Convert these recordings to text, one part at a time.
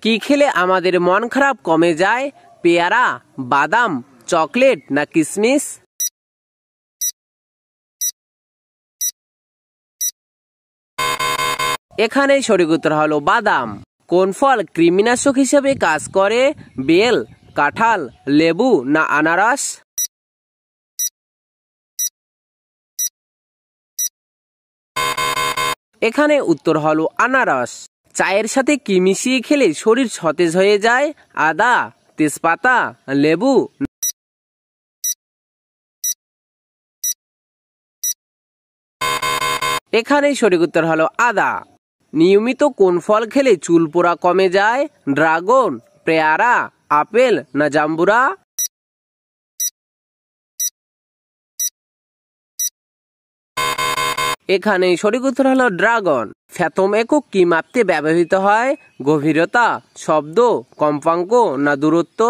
কি খেলে আমাদের মন খারাপ কমে যায়? পেয়ারা, বাদাম, চকলেট না কিশমিশ? এখানে সঠিক উত্তর হলো বাদাম। কোন ফল কৃমিনাশক হিসেবে কাজ করে? বেল, কাঁঠাল, লেবু না আনারস? এখানে উত্তর হলো আনারস। চায়ের সাথে কি মিশিয়ে খেলে শরীর সতেজ হয়ে যায়? আদা, তেজপাতা, লেবু? এখানে সঠিক উত্তর হলো আদা। নিয়মিত কোন ফল খেলে চুল পোড়া কমে যায়? ড্রাগন, পেয়ারা, আপেল না জাম্বুরা? এখানে সঠিক উত্তর হলো ড্রাগন। ফ্যাথম একক কি মাপতে ব্যবহৃত হয়? গভীরতা, শব্দ, কম্পাঙ্ক না দূরত্ব?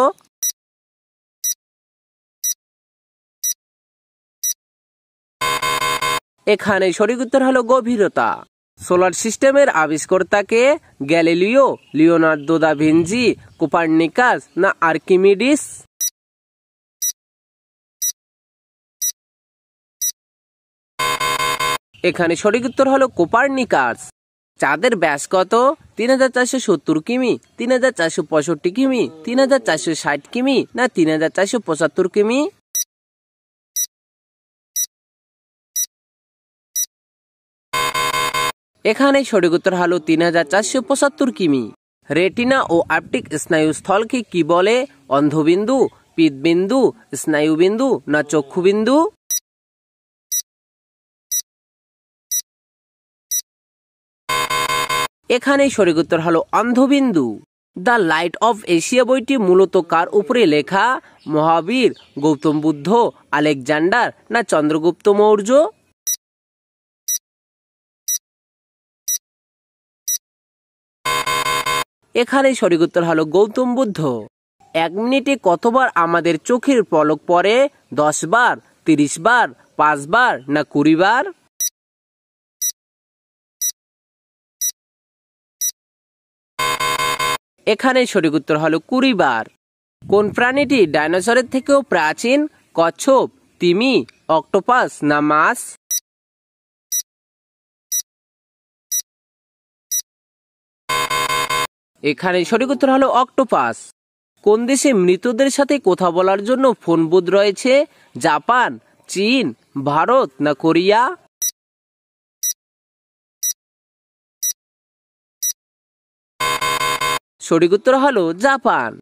এখানে সঠিক উত্তর হলো গভীরতা। সোলার সিস্টেমের আবিষ্কর্তাকে? Galileo, Leonardo da Vinci, Copernicus না আর্কিমিডিস? এখানে সঠিক উত্তর হলো কোপার্নিকাস। চাঁদের ব্যাস কত? ৩৪৭০ কিমি, ৩৪৬৫ কিমি, ৩৪৬০ কিমি না ৩৪৭৫ কিমি? এখানে সঠিক উত্তর হলো ৩৪৭৫ কিমি। রেটিনা ও অপটিক স্নায়ুস্থলকে কি বলে? অন্ধবিন্দু, পিতবিন্দু, স্নায়ুবিন্দু না চক্ষুবিন্দু? এখানে সঠিক উত্তর হলো অন্ধবিন্দু। দ্য লাইট অফ এশিয়া বইটি মূলত কার উপরে লেখা? মহাবীর, গৌতম বুদ্ধ, আলেকজান্ডার না চন্দ্রগুপ্ত মৌর্য? এখানে সঠিক উত্তর হলো গৌতম বুদ্ধ। ১ মিনিটে কতবার আমাদের চোখের পলক পড়ে? ১০ বার, ৩০ বার, ৫ বার না ২০ বার? এখানে সঠিক উত্তর হলো ২০ বার। কোন প্রাণীটি ডাইনোসরের থেকেও প্রাচীন? কচ্ছপ, তিমি, অক্টোপাস না মাছ? এখানে সঠিক উত্তর হলো অক্টোপাস। কোন দেশে মৃতদের সাথে কথা বলার জন্য ফোন বুথ রয়েছে? জাপান, চীন, ভারত না কোরিয়া? সঠিক উত্তর হলো জাপান।